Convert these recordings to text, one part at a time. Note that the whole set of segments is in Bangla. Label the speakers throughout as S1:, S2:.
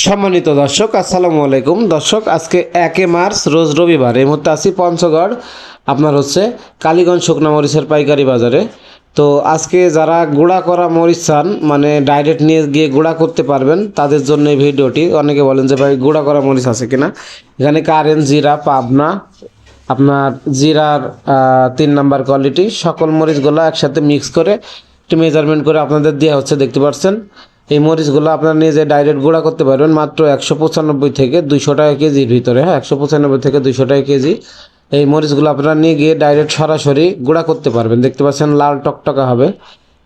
S1: সম্মানিত দর্শক আসসালামু আলাইকুম। দর্শক আজকে 1 মার্চ রোজ রবিবার, এই মুহূর্তে আছি পঞ্চগড় আপনার কালীগঞ্জ শুকনা মরিচের পাইকারি বাজারে। তো আজকে যারা গুঁড়া করা মরিচ চান, মানে ডাইরেক্ট নিয়ে গিয়ে গুঁড়া করতে পারবেন, তাদের জন্য এই ভিডিওটি। অনেকে বলেন যে ভাই গুঁড়া করা মরিচ আছে কিনা। এখানে কারেন্ট জিরা, পাবনা, আপনার জিরার 3 নাম্বার কোয়ালিটি, সকল মরিচগুলো একসাথে মিক্স করে একটু মেজারমেন্ট করে আপনাদের দেওয়া হচ্ছে, দেখতে পাচ্ছেন। এই মরিচগুলো আপনারা নিজে ডাইরেক্ট গুঁড়া করতে পারবেন মাত্র 195 থেকে 200 টাকা কেজির ভিতরে। হ্যাঁ, 195 থেকে 200 টাকা কেজি। এই মরিচগুলো আপনারা নিয়ে গিয়ে ডাইরেক্ট সরাসরি গুঁড়া করতে পারবেন, দেখতে পাচ্ছেন লাল টকটকা হবে,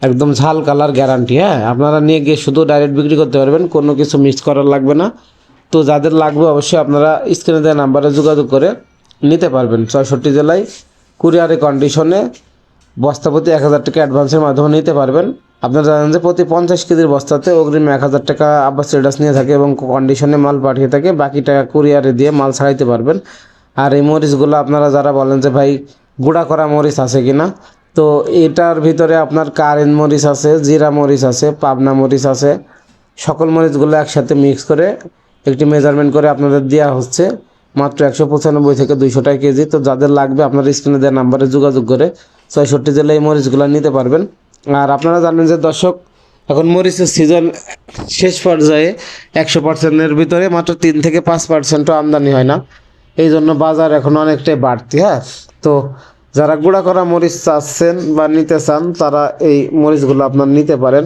S1: একদম ঝাল কালার গ্যারান্টি। হ্যাঁ, আপনারা নিয়ে গিয়ে শুধু ডাইরেক্ট বিক্রি করতে পারবেন, কোনো কিছু মিক্স করার লাগবে না। তো যাদের লাগবে অবশ্যই আপনারা স্ক্রিনে দেওয়া নাম্বারে যোগাযোগ করে নিতে পারবেন। 64 জেলায় কুরিয়ারে কন্ডিশনে বস্তাপ্রতি 1000 টাকা অ্যাডভান্সের মাধ্যমে নিতে পারবেন। আপনারা জানেন যে প্রতি 50 কেজির বস্তাতে অগ্রিম 1000 টাকা আব্বাস ট্রেডার্স নিয়ে থাকে এবং কন্ডিশনে মাল পাঠিয়ে থাকে, বাকি টাকা কুরিয়ারে দিয়ে মাল ছাড়াইতে পারবেন। আর এই মরিচগুলো আপনারা যারা বলেন যে ভাই গুঁড়া করা মরিচ আছে কিনা, তো এটার ভিতরে আপনার কারেন্ট মরিচ আছে, জিরা মরিচ আছে, পাবনা মরিচ আছে। সকল মরিচগুলো একসাথে মিক্স করে একটি মেজারমেন্ট করে আপনাদের দেওয়া হচ্ছে মাত্র 195 থেকে 200 টাকা কেজি। তো যাদের লাগবে আপনারা স্ক্রিনে দেওয়া নাম্বারে যোগাযোগ করে 64 জেলায় এই মরিচগুলো নিতে পারবেন। আর আপনারা জানেন যে দর্শক, এখন মরিচের সিজন শেষ পর্যায়ে, 100%-এর ভিতরে মাত্র 3 থেকে 5%ও আমদানি হয় না, এই জন্য বাজার এখন অনেকটাই বাড়তি। হ্যাঁ, তো যারা গুঁড়া করা মরিচ চাচ্ছেন বা নিতে চান, তারা এই মরিচগুলো আপনার নিতে পারেন।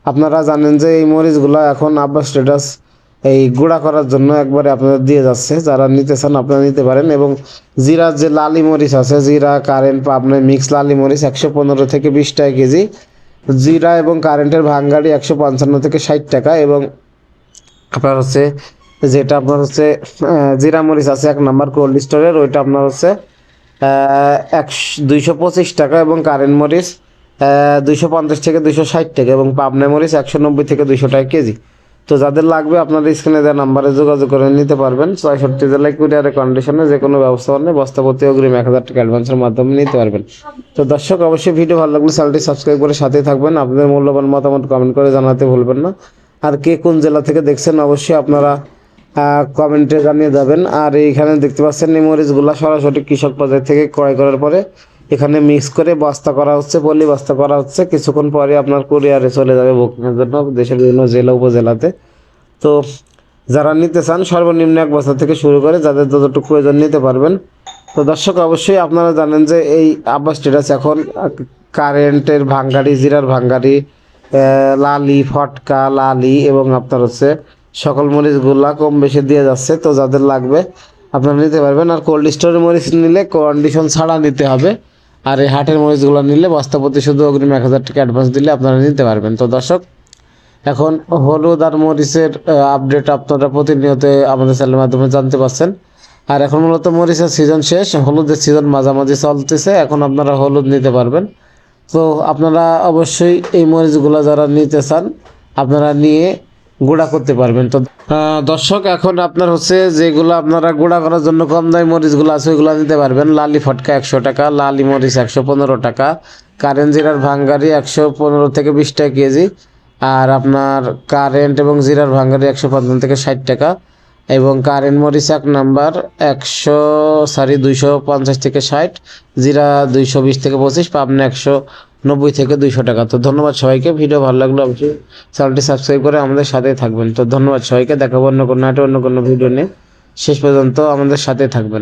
S1: আপনারা জানেন যে এই মরিচগুলো এখন আব্বাস ট্রেডার্স এই গুঁড়া করার জন্য একবারে আপনাদের দিয়ে যাচ্ছে, যারা নিতে চান আপনারা নিতে পারেন। এবং জিরার যে লালি মরিচ আছে, জিরা কারেন্ট পাবনা মিক্স লালি মরিচ 115 থেকে 20 টাকা কেজি। জিরা এবং কারেন্টের ভাঙ্গাড়ি 155 থেকে 60 টাকা। এবং আপনার যেটা আপনার জিরা মরিচ আছে 1 নাম্বার কোল্ড স্টোরের, ওইটা আপনার 225 টাকা। এবং কারেন্ট মরিচ 250 থেকে 260 টাকা। এবং পাবনা মরিচ 190 থেকে 200 টাকা কেজি। তো যাদের লাগবে আপনারা স্ক্রিনে দেওয়া নাম্বারে যোগাযোগ করে নিতে পারবেন। 64 জেলায় কুরিয়ারের কন্ডিশনে যে কোনো ব্যবস্থা নেই, বস্তাপতি অগ্রিম 1000 টাকা অ্যাডভান্সের মাধ্যমে নিতে পারবেন। তো দর্শক, অবশ্যই ভিডিও ভালো লাগলে চ্যানেলটি সাবস্ক্রাইব করে সাথেই থাকবেন। আপনাদের মূল্যবান মতামত কমেন্ট করে জানাতে ভুলবেন না। আর কে কোন জেলা থেকে দেখছেন অবশ্যই আপনারা কমেন্টে জানিয়ে যাবেন। আর এইখানে দেখতে পাচ্ছেন এই মরিচগুলো সরাসরি কৃষক বাজার থেকে ক্রয় করার পরে এখানে মিক্স করে বস্তা করা হচ্ছে, পলি বস্তা করা হচ্ছে। কিছুক্ষণ পরে আপনার কুরিয়ারে চলে যাবে বুকিংয়ের জন্য দেশের বিভিন্ন জেলা উপজেলাতে। তো যারা নিতে চান সর্বনিম্ন 1 বছর থেকে শুরু করে যাদের যতটুকু প্রয়োজন নিতে পারবেন। তো দর্শক, অবশ্যই আপনারা জানেন যে এই আব্বাস ট্রেডার্স এখন কারেন্টের ভাঙ্গাড়ি, জিরার ভাঙ্গাড়ি, লালি, ফটকা, লালি এবং আপনার সকল মরিচগুলা কম বেশি দিয়ে যাচ্ছে। তো যাদের লাগবে আপনারা নিতে পারবেন। আর কোল্ড স্টোরের মরিচ নিলে কন্ডিশন ছাড়া নিতে হবে। আর এই হাটের মরিচগুলো নিলে বস্তাপতি শুধু অগ্রিম 1000 টাকা অ্যাডভান্স দিলে আপনারা নিতে পারবেন। তো দর্শক, এখন হলুদ আর মরিচের আপডেট আপনারা প্রতিনিয়ত আমাদের চ্যানেলের মাধ্যমে জানতে পারছেন। আর এখন মূলত মরিচের সিজন শেষ, হলুদের সিজন মাঝামাঝি চলতেছে, এখন আপনারা হলুদ নিতে পারবেন। তো আপনারা অবশ্যই এই মরিচগুলো যারা নিতে চান আপনারা নিয়ে গুঁড়া করতে পারবেন। তো দর্শক, এখন আপনার যেগুলো আপনারা গুঁড়া করার জন্য কম দামি মরিচগুলো আছে ওইগুলো নিতে পারবেন। লালি ফটকা 100 টাকা, লালি মরিচ 115 টাকা, কারেন্ট জিরার ভাঙ্গারি 115 থেকে 20 টাকা কেজি। আর আপনার কারেন্ট এবং জিরার ভাঙ্গারি 155 থেকে 60 টাকা। এবং কারেন্ট মরিচ 1 নাম্বার 250 থেকে 60, জিরা 220 থেকে 25, পাবনা 190 থেকে 200 টাকা। তো ধন্যবাদ সবাইকে। ভিডিও ভালো লাগলো অবশ্যই চ্যানেলটি সাবস্ক্রাইব করে আমাদের সাথেই থাকবেন। তো ধন্যবাদ সবাইকে। দেখাবো অন্য কোনো ভিডিও নিয়ে। শেষ পর্যন্ত আমাদের সাথে থাকবেন।